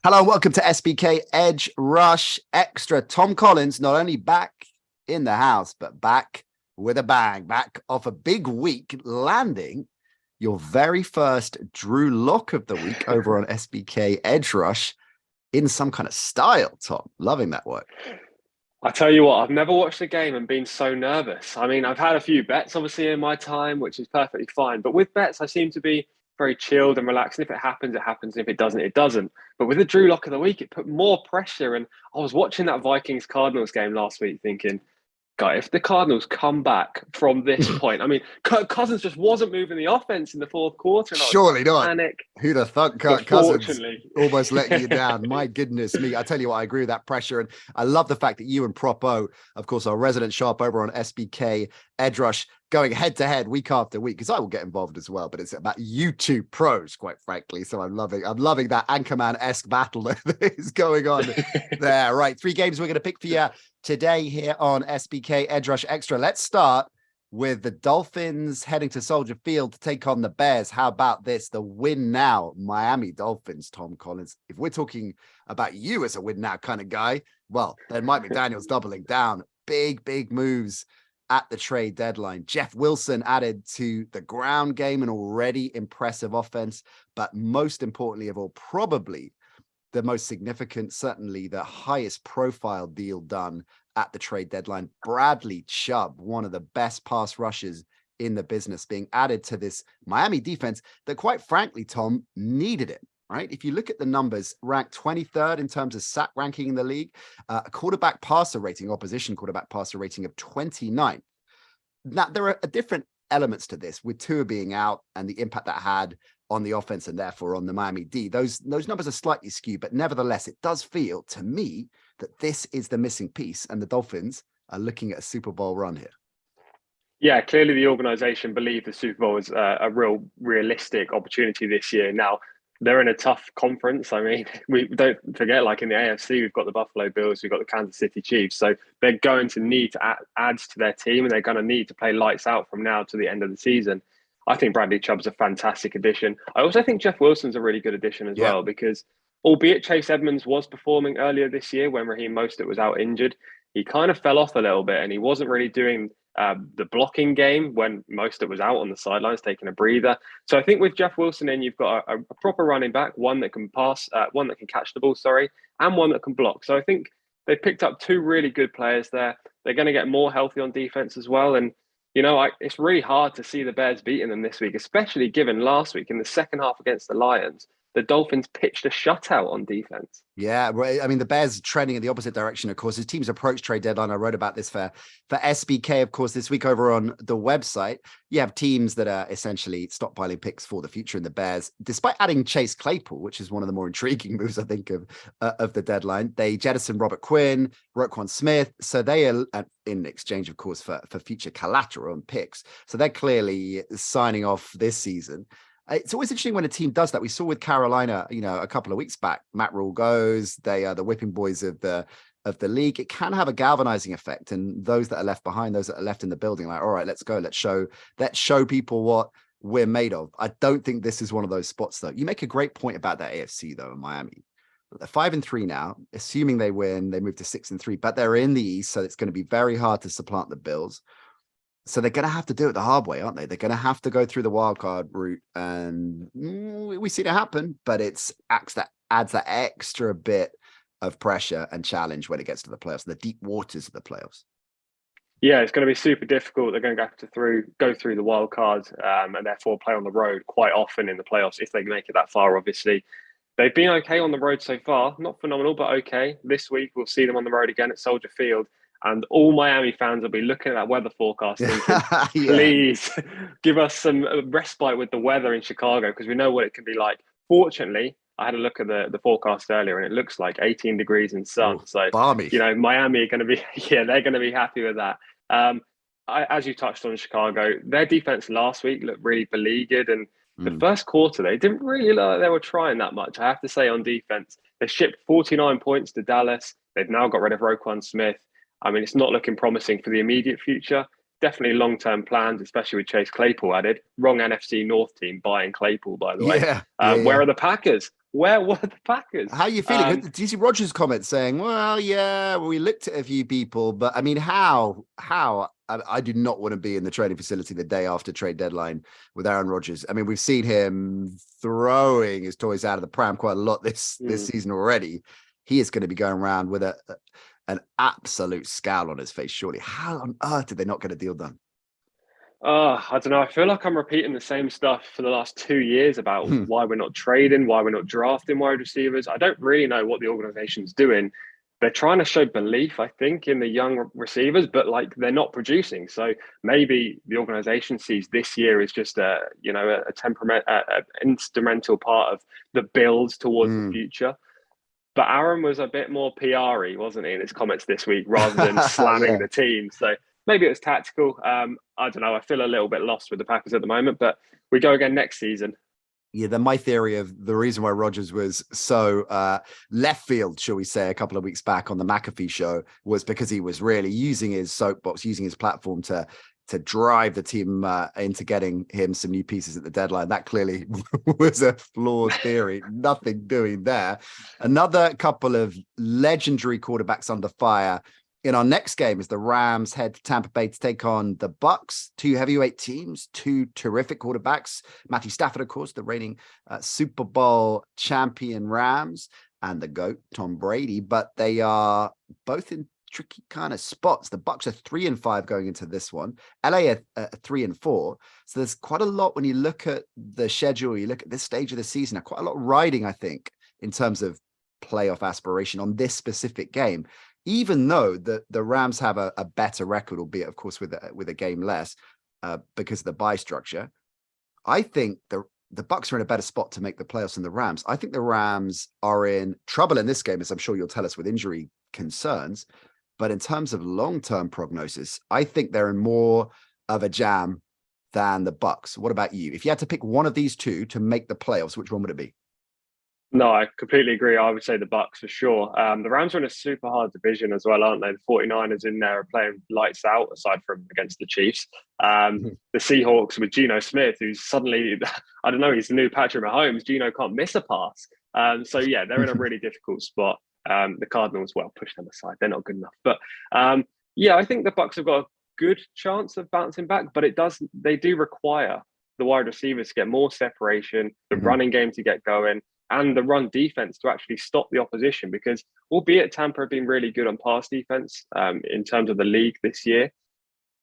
Hello and welcome to SBK Edge Rush Extra. Tom Collins not only back in the house, but back with a bang, back off a big week, landing your very first Drew Lock of the week over on SBK Edge Rush in some kind of style, Tom. Loving that work. I tell you what, I've never watched a game and been so nervous. I mean, I've had a few bets, obviously, in my time, which is perfectly fine. But with bets, I seem to be very chilled and relaxed. And if it happens, it happens. And if it doesn't, it doesn't. But with the Drew Lock of the week, it put more pressure. And I was watching that Vikings-Cardinals game last week thinking, God, if the Cardinals come back from this point, I mean, Kirk Cousins just wasn't moving the offense in the fourth quarter. And I was Surely starting to not. panic. Who'd have thought Kirk But Cousins fortunately, almost letting you down? My goodness me. I tell you what, I agree with that pressure. And I love the fact that you and Propo, of course, our resident sharp over on SBK Edge Rush, going head to head week after week, because I will get involved as well, but it's about you two pros, quite frankly. So I'm loving that Anchorman-esque battle that is going on there. Right. 3 games we're going to pick for you today here on SBK Edge Rush Extra. Let's start with the Dolphins heading to Soldier Field to take on the Bears. How about this? The win now, Miami Dolphins, Tom Collins. If we're talking about you as a win now kind of guy, well, then Mike McDaniel's doubling down. Big moves at the trade deadline. Jeff Wilson added to the ground game, an already impressive offense, but most importantly of all, probably the most significant, certainly the highest profile deal done at the trade deadline. Bradley Chubb, one of the best pass rushers in the business, being added to this Miami defense that, quite frankly, Tom, needed it. Right? If you look at the numbers, ranked 23rd in terms of sack ranking in the league, a quarterback passer rating, opposition quarterback passer rating of 29. Now, there are different elements to this, with Tua being out and the impact that had on the offense and therefore on the Miami D. Those numbers are slightly skewed, but nevertheless, it does feel to me that this is the missing piece, and the Dolphins are looking at a Super Bowl run here. Yeah, clearly the organization believed the Super Bowl was a realistic opportunity this year. Now, they're in a tough conference. I mean, we don't forget, like in the AFC, we've got the Buffalo Bills, we've got the Kansas City Chiefs. So they're going to need to add to their team, and they're going to need to play lights out from now to the end of the season. I think Bradley Chubb's a fantastic addition. I also think Jeff Wilson's a really good addition as well, because albeit Chase Edmonds was performing earlier this year when Raheem Mostert was out injured, he kind of fell off a little bit and he wasn't really doing the blocking game when Mostert was out on the sidelines taking a breather. So I think with Jeff Wilson in, you've got a proper running back, one that can pass, one that can catch the ball, and one that can block. So I think they picked up 2 really good players there. They're going to get more healthy on defense as well. And it's really hard to see the Bears beating them this week, especially given last week in the second half against the Lions, the Dolphins pitched a shutout on defense. Yeah, I mean, the Bears are trending in the opposite direction, of course. As teams approach trade deadline, I wrote about this for SBK, of course, this week over on the website. You have teams that are essentially stockpiling picks for the future in the Bears, despite adding Chase Claypool, which is one of the more intriguing moves, I think, of the deadline. They jettisoned Robert Quinn, Roquan Smith. So they are in exchange, of course, for future collateral and picks. So they're clearly signing off this season. It's always interesting when a team does that. We saw with Carolina, a couple of weeks back, Matt Rule goes, they are the whipping boys of the league. It can have a galvanizing effect. And those that are left behind, those that are left in the building, like, all right, let's go. Let's show people what we're made of. I don't think this is one of those spots, though. You make a great point about that AFC, though, in Miami. They're 5-3 now. Assuming they win, they move to 6-3, but they're in the East, so it's going to be very hard to supplant the Bills. So they're going to have to do it the hard way, aren't they? They're going to have to go through the wildcard route, and we see it happen, but it adds that extra bit of pressure and challenge when it gets to the playoffs, the deep waters of the playoffs. Yeah, it's going to be super difficult. They're going to have to go through the wild card and therefore play on the road quite often in the playoffs if they make it that far, obviously. They've been okay on the road so far. Not phenomenal, but okay. This week, we'll see them on the road again at Soldier Field. And all Miami fans will be looking at that weather forecast thinking, please give us some respite with the weather in Chicago, because we know what it can be like. Fortunately, I had a look at the forecast earlier and it looks like 18 degrees and sun. Oh, so, balmy. Miami are going to be, they're going to be happy with that. As you touched on Chicago, their defense last week looked really beleaguered. And the first quarter, they didn't really look like they were trying that much. I have to say, on defense, they shipped 49 points to Dallas. They've now got rid of Roquan Smith. I mean, it's not looking promising for the immediate future. Definitely long-term plans, especially with Chase Claypool added. Wrong NFC North team buying Claypool, by the way. Where are the Packers? Where were the Packers? How are you feeling? Did you see Rogers' comment saying, well, yeah, we looked at a few people, but I mean, how? I do not want to be in the training facility the day after trade deadline with Aaron Rodgers. I mean, we've seen him throwing his toys out of the pram quite a lot this season already. He is going to be going around with an absolute scowl on his face, surely. How on earth did they not get a deal done? I don't know. I feel like I'm repeating the same stuff for the last 2 years about why we're not trading, why we're not drafting wide receivers. I don't really know what the organization's doing. They're trying to show belief, I think, in the young receivers, but like they're not producing. So maybe the organization sees this year as just a temperament, an instrumental part of the builds towards the future. But Aaron was a bit more PR-y, wasn't he, in his comments this week, rather than slamming the team. So maybe it was tactical. I don't know. I feel a little bit lost with the Packers at the moment, but we go again next season. Yeah, then my theory of the reason why Rodgers was so left field, shall we say, a couple of weeks back on the McAfee show was because he was really using his soapbox, using his platform to drive the team into getting him some new pieces at the deadline. That clearly was a flawed theory. Nothing doing there. Another couple of legendary quarterbacks under fire. In our next game is the Rams head to Tampa Bay to take on the Bucks, two heavyweight teams, two terrific quarterbacks. Matthew Stafford, of course, the reigning Super Bowl champion Rams, and the GOAT, Tom Brady. But they are both in tricky kind of spots. The Bucks are 3-5 going into this one. LA are 3-4. So there's quite a lot when you look at the schedule, you look at this stage of the season, quite a lot riding, I think, in terms of playoff aspiration on this specific game. Even though the Rams have a better record, albeit, of course, with a game less because of the bye structure, I think the Bucks are in a better spot to make the playoffs than the Rams. I think the Rams are in trouble in this game, as I'm sure you'll tell us, with injury concerns. But in terms of long-term prognosis, I think they're in more of a jam than the Bucks. What about you? If you had to pick one of these two to make the playoffs, which one would it be? No, I completely agree. I would say the Bucks for sure. The Rams are in a super hard division as well, aren't they? The 49ers in there are playing lights out, aside from against the Chiefs. The Seahawks with Geno Smith, who's suddenly, I don't know, he's the new Patrick Mahomes. Geno can't miss a pass. So yeah, they're in a really difficult spot. The Cardinals, well, push them aside. They're not good enough. But yeah, I think the Bucks have got a good chance of bouncing back, but they do require the wide receivers to get more separation, the running game to get going, and the run defense to actually stop the opposition, because albeit Tampa have been really good on pass defense in terms of the league this year,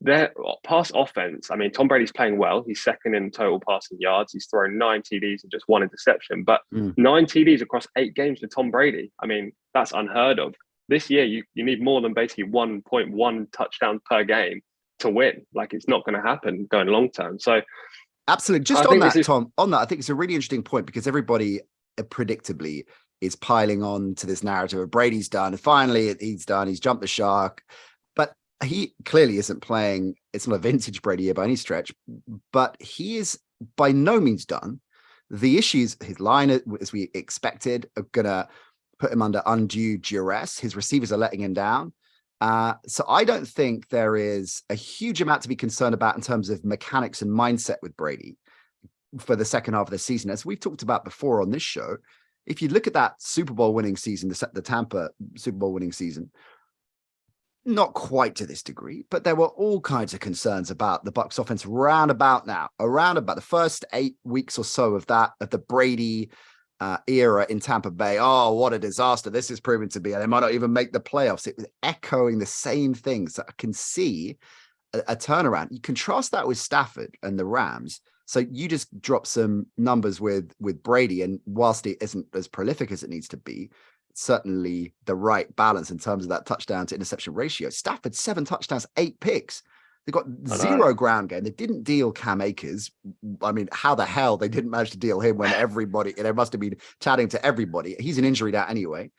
their pass offense, I mean, Tom Brady's playing well. He's second in total passing yards. He's thrown 9 TDs and just 1 interception, but 9 TDs across 8 games for Tom Brady. I mean, that's unheard of. This year, you need more than basically 1.1 touchdowns per game to win. Like, it's not going to happen going long term. So absolutely. Just on that, Tom, on that, I think it's a really interesting point, because everybody predictably is piling on to this narrative of Brady's done. Finally, he's done. He's jumped the shark. But he clearly isn't playing. It's not a vintage Brady year by any stretch, but he is by no means done. The issues, his line, as we expected, are going to put him under undue duress. His receivers are letting him down. So I don't think there is a huge amount to be concerned about in terms of mechanics and mindset with Brady for the second half of the season. As we've talked about before on this show, if you look at that Super Bowl winning season, the Tampa Super Bowl winning season, not quite to this degree, but there were all kinds of concerns about the Bucs offense around about the first 8 weeks or so of the Brady era in Tampa Bay. Oh, what a disaster this is proving to be. They might not even make the playoffs. It was echoing the same things. So I can see a turnaround. You contrast that with Stafford and the Rams. So you just drop some numbers with Brady, and whilst it isn't as prolific as it needs to be, it's certainly the right balance in terms of that touchdown to interception ratio. Stafford, 7 touchdowns, 8 picks. They got 0 ground game. They didn't deal Cam Akers. I mean, how the hell they didn't manage to deal him when everybody, they must have been chatting to everybody. He's an injury out anyway.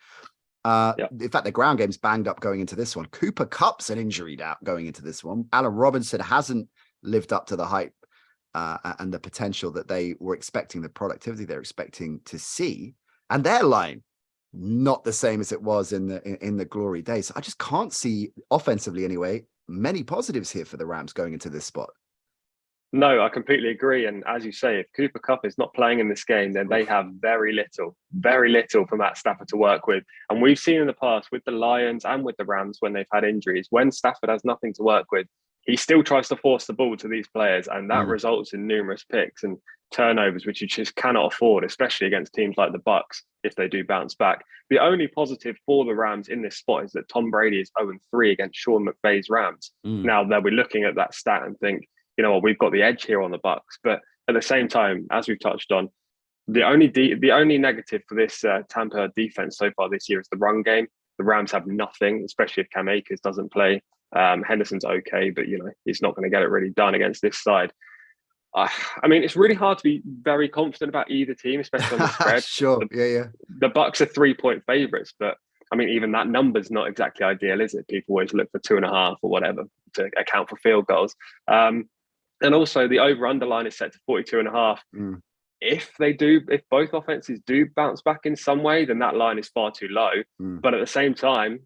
In fact, the ground game's banged up going into this one. Cooper Kupp's an injured out going into this one. Allen Robinson hasn't lived up to the hype and the potential that they were expecting, the productivity they're expecting to see. And their line, not the same as it was in the glory days. So I just can't see, offensively anyway, many positives here for the Rams going into this spot. No, I completely agree. And as you say, if Cooper Cup is not playing in this game, then they Oof. have very little for Matt Stafford to work with. And we've seen in the past with the Lions and with the Rams when they've had injuries, when Stafford has nothing to work with, he still tries to force the ball to these players. And that Mm. results in numerous picks and turnovers, which you just cannot afford, especially against teams like the Bucks if they do bounce back. The only positive for the Rams in this spot is that Tom Brady is 0-3 against Sean McVay's Rams. Mm. Now, they'll be looking at that stat and think, you know what, we've got the edge here on the Bucks. But at the same time, as we've touched on, the only negative for this Tampa defense so far this year is the run game. The Rams have nothing, especially if Cam Akers doesn't play. Henderson's okay, but he's not going to get it really done against this side. I mean, it's really hard to be very confident about either team, especially on the spread. Sure. Yeah. The Bucks are 3-point favorites, but I mean, even that number's not exactly ideal, is it? People always look for 2.5 or whatever to account for field goals. And also the over-under line is set to 42.5. Mm. If both offenses do bounce back in some way, then that line is far too low. Mm. But at the same time,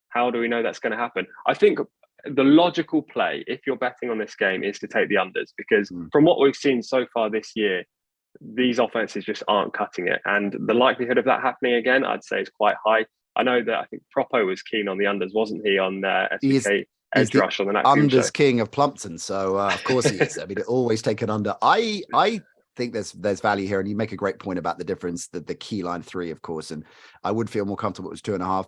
how do we know that's going to happen? I think the logical play, if you're betting on this game, is to take the unders, because from what we've seen so far this year, these offenses just aren't cutting it. And the likelihood of that happening again, I'd say, is quite high. I know that I think Propo was keen on the unders, wasn't he, on SBK Edge Rush on the next unders show? king of Plumpton. So of course he is. I mean, always take an under. I think there's value here, and you make a great point about the difference, the key line 3, of course, and I would feel more comfortable with 2.5.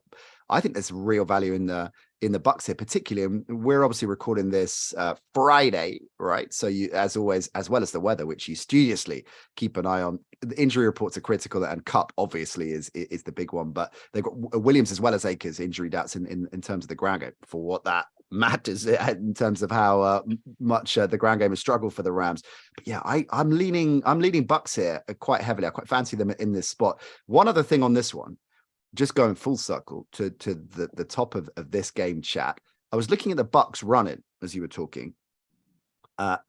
I think there's real value in the Bucks here, particularly. We're obviously recording this Friday, right? So you, as always, as well as the weather, which you studiously keep an eye on. The injury reports are critical, and Cup obviously is the big one. But they've got Williams as well as Akers injury doubts in terms of the ground game, for what that matters in terms of how much the ground game has struggled for the Rams. But yeah, I'm leaning Bucks here quite heavily. I quite fancy them in this spot. One other thing on this one, just going full circle to the top of this game chat. I was looking at the Bucks running as you were talking.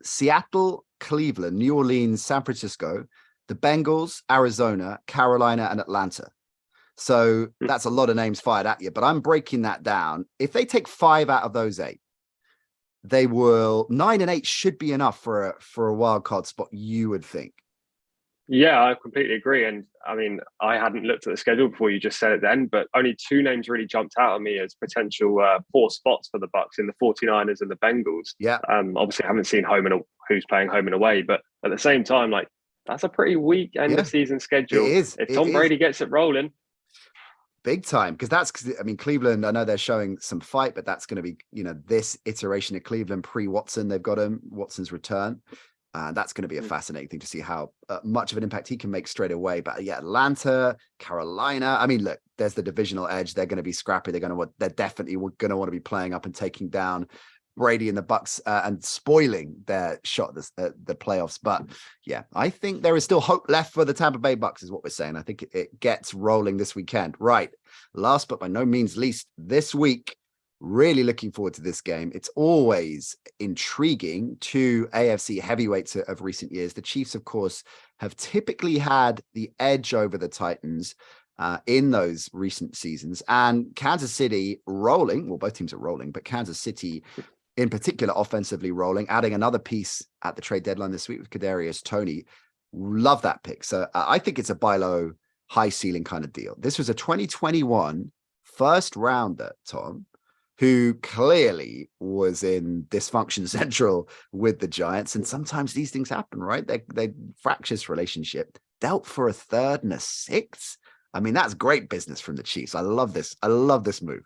Seattle, Cleveland, New Orleans, San Francisco, the Bengals, Arizona, Carolina, and Atlanta. So that's a lot of names fired at you, but I'm breaking that down. If they take 5 out of those 8, they will 9 and 8 should be enough for a wild card spot, you would think. Yeah, I completely agree. And I mean, I hadn't looked at the schedule before you just said it then, but only 2 names really jumped out at me as potential poor spots for the Bucks, in the 49ers and the Bengals. Yeah. Obviously, I haven't seen who's playing home and away, but at the same time, like, that's a pretty weak end of season schedule. It is. If Tom Brady gets it rolling. Big time, because I mean, Cleveland, I know they're showing some fight, but that's going to be, this iteration of Cleveland pre-Watson. They've got Watson's return. That's going to be a fascinating thing to see how much of an impact he can make straight away. But yeah, Atlanta, Carolina. I mean, look, there's the divisional edge. They're going to be scrappy. They're definitely going to want to be playing up and taking down Brady and the Bucks and spoiling their shot at the playoffs. But yeah, I think there is still hope left for the Tampa Bay Bucks, is what we're saying. I think it gets rolling this weekend. Right. Last but by no means least, this week, really looking forward to this game. It's always intriguing. 2 AFC heavyweights of recent years. The Chiefs, of course, have typically had the edge over the Titans in those recent seasons. And Kansas City rolling. Well, both teams are rolling, but Kansas City in particular offensively rolling, adding another piece at the trade deadline this week with Kadarius Toney. Love that pick. So I think it's a buy low, high ceiling kind of deal. This was a 2021 first rounder, Tom, who clearly was in dysfunction central with the Giants. And sometimes these things happen, right? They fractious relationship, dealt for a 3rd and a 6th. I mean, that's great business from the Chiefs. I love this. I love this move.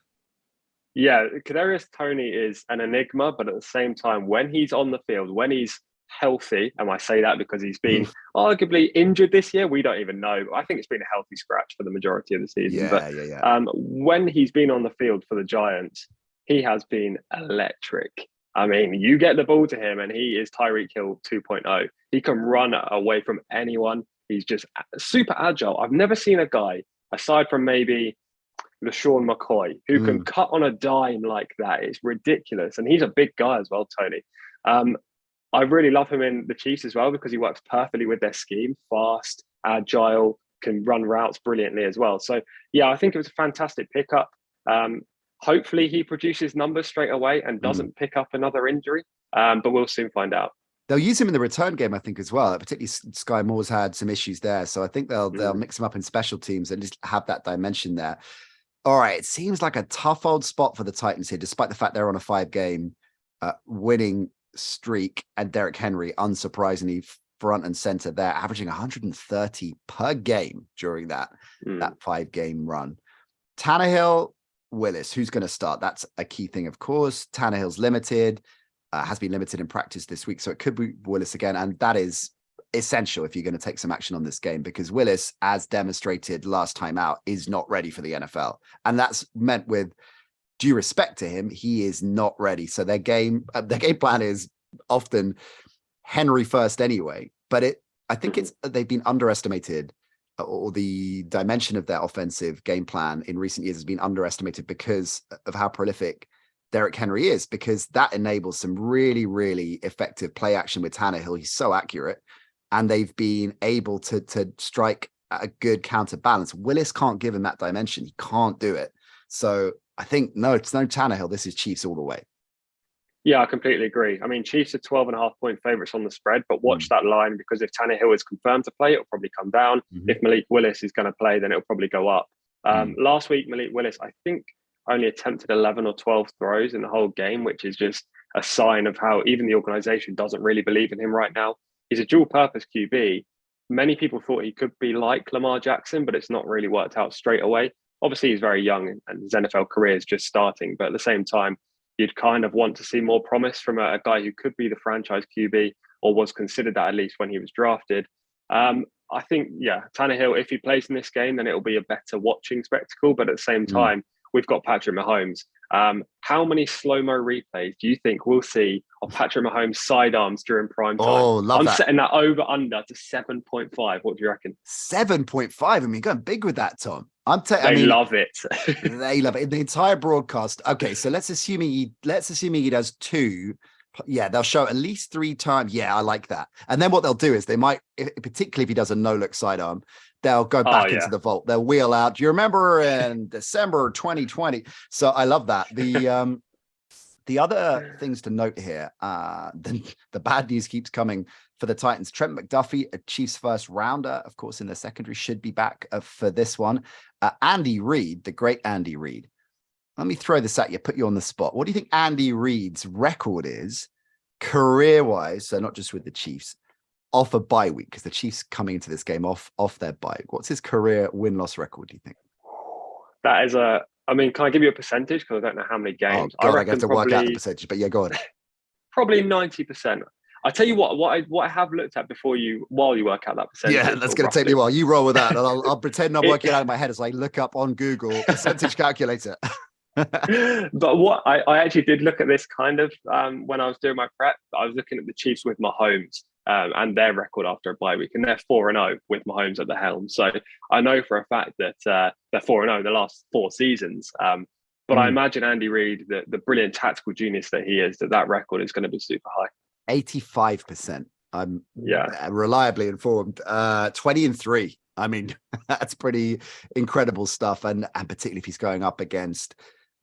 Yeah, Kadarius Toney is an enigma, but at the same time, when he's on the field, when he's healthy, and I say that because he's been arguably injured this year, we don't even know. I think it's been a healthy scratch for the majority of the season. When he's been on the field for the Giants, he has been electric. I mean, you get the ball to him and he is Tyreek Hill 2.0. He can run away from anyone. He's just super agile. I've never seen a guy, aside from maybe LaShawn McCoy, who can cut on a dime like that. It's ridiculous. And he's a big guy as well, Tony. I really love him in the Chiefs as well, because he works perfectly with their scheme. Fast, agile, can run routes brilliantly as well. So, yeah, I think it was a fantastic pickup. Hopefully he produces numbers straight away and doesn't pick up another injury, but we'll soon find out. They'll use him in the return game, I think, as well. Particularly Sky Moore's had some issues there. So I think they'll mix him up in special teams and just have that dimension there. All right. It seems like a tough old spot for the Titans here, despite the fact they're on a 5-game winning streak, and Derrick Henry, unsurprisingly, front and center there, averaging 130 per game during that 5-game run. Tannehill, Willis, who's going to start? That's a key thing, of course. Tannehill's limited, has been limited in practice this week, so it could be Willis again, and that is essential if you're going to take some action on this game, because Willis, as demonstrated last time out, is not ready for the NFL, and that's meant with due respect to him, he is not ready. So their game plan is often Henry first anyway, but I think they've been underestimated, or the dimension of their offensive game plan in recent years has been underestimated because of how prolific Derrick Henry is, because that enables some really, really effective play action with Tannehill. He's so accurate, and they've been able to strike a good counterbalance. Willis can't give him that dimension. He can't do it. So I think, no, it's no Tannehill. This is Chiefs all the way. Yeah, I completely agree. I mean, Chiefs are 12.5-point favorites on the spread, but watch that line, because if Tannehill is confirmed to play, it'll probably come down. If Malik Willis is going to play, then it'll probably go up. Last week, Malik Willis, I think, only attempted 11 or 12 throws in the whole game, which is just a sign of how even the organization doesn't really believe in him right now. He's a dual-purpose QB. Many people thought he could be like Lamar Jackson, but it's not really worked out straight away. Obviously, he's very young and his NFL career is just starting. But at the same time, you'd kind of want to see more promise from a guy who could be the franchise QB, or was considered that at least when he was drafted. I think, Tannehill, if he plays in this game, then it'll be a better watching spectacle. But at the same time, we've got Patrick Mahomes. How many slow-mo replays do you think we'll see of Patrick Mahomes' sidearms during prime time? Oh, love that. I'm setting that over-under to 7.5. What do you reckon? 7.5. I mean, going big with that, Tom. They love it. They love it. The entire broadcast. Okay, so let's assume he does 2. Yeah, they'll show at least 3 times. Yeah, I like that. And then what they'll do is they might, particularly if he does a no-look sidearm, they'll go back into the vault. They'll wheel out. Do you remember in December 2020? So I love that. The other things to note here, the bad news keeps coming for the Titans. Trent McDuffie, a Chiefs first rounder, of course, in the secondary, should be back for this one. Andy Reid, the great Andy Reid. Let me throw this at you, put you on the spot. What do you think Andy Reid's record is career-wise, so not just with the Chiefs, off a bye week? Because the Chiefs coming into this game off their bye. What's his career win-loss record, do you think? That is I mean, can I give you a percentage? Because I don't know how many games. Oh, God, I have to work out the percentage, but yeah, go on. Probably 90%. I tell you what I have looked at while you work out that percentage. Yeah, that's going to take me a while. You roll with that, and I'll pretend I'm working it out in my head as I look up on Google percentage calculator. But what I actually did look at this kind of when I was doing my prep. I was looking at the Chiefs with Mahomes and their record after a bye week, and they're 4-0 with Mahomes at the helm. So I know for a fact that they're 4-0 the last 4 seasons. But I imagine Andy Reid, the brilliant tactical genius that he is, that record is going to be super high. 85%. I'm reliably informed. 20-3. I mean, that's pretty incredible stuff, and particularly if he's going up against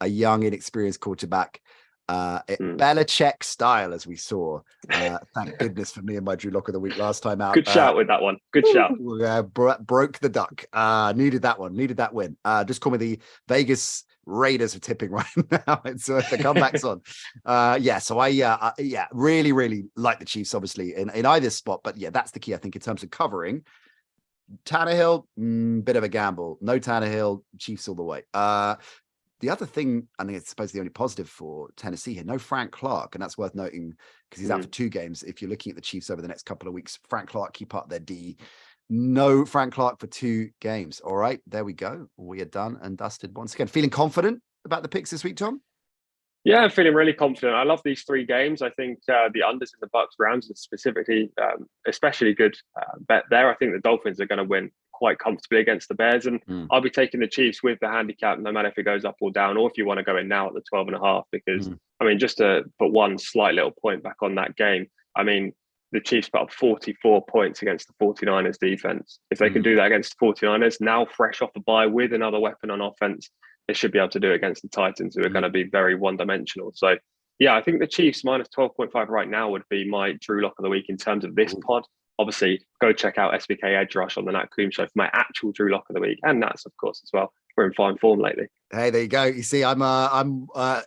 a young, inexperienced quarterback, Belichick style, as we saw. Thank goodness for me and my Drew Lock of the Week last time out. Good shout with that one. Good shout. Broke the duck. Needed that one. Needed that win. Just call me the Vegas Raiders are tipping right now. It's the comeback's on. So I really, really like the Chiefs, obviously, in either spot. But yeah, that's the key, I think, in terms of covering. Tannehill, bit of a gamble. No Tannehill, Chiefs all the way. The other thing, I think it's supposed to be the only positive for Tennessee here, no Frank Clark, and that's worth noting because he's out for 2 games. If you're looking at the Chiefs over the next couple of weeks, Frank Clark, keep up their D. No Frank Clark for 2 games. All right, there we go. We are done and dusted once again. Feeling confident about the picks this week, Tom? Yeah, I'm feeling really confident. I love these 3 games. I think the unders in the Bucks Rams is specifically especially good bet there. I think the Dolphins are going to win quite comfortably against the Bears, and I'll be taking the Chiefs with the handicap, no matter if it goes up or down, or if you want to go in now at the 12.5, because I mean, just to put one slight little point back on that game, I mean, the Chiefs put up 44 points against the 49ers defense. If they can do that against the 49ers, now fresh off the bye with another weapon on offense, they should be able to do it against the Titans, who are going to be very one-dimensional. So, Yeah, I think the Chiefs minus 12.5 right now would be my Drew lock of the week in terms of this pod. Obviously, go check out SBK Edge Rush on the Nat Coombs show for my actual Drew lock of the week, and Nats, of course, as well. We're in fine form lately. Hey, there you go. You see, I'm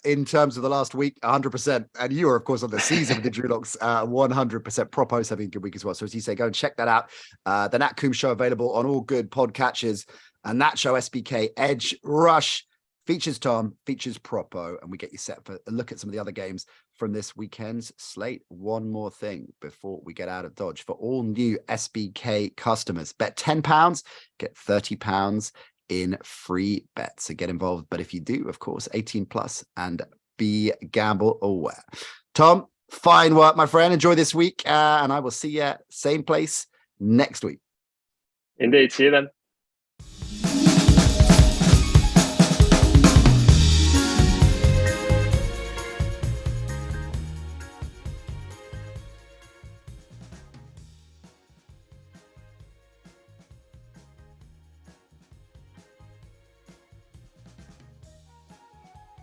in terms of the last week, 100%, and you are, of course, on the season with the Drew Locks, 100%. Propos having a good week as well. So as you say, go and check that out. The Nat Coombs show available on all good podcatchers, and that show SBK Edge Rush features Tom, features Propo, and we get you set for a look at some of the other games from this weekend's slate. One more thing before we get out of Dodge. For all new SBK customers, bet £10, get £30 in free bets. So get involved. But if you do, of course, 18 plus and be gamble aware. Tom, fine work, my friend. Enjoy this week. And I will see you same place next week. Indeed. See you then.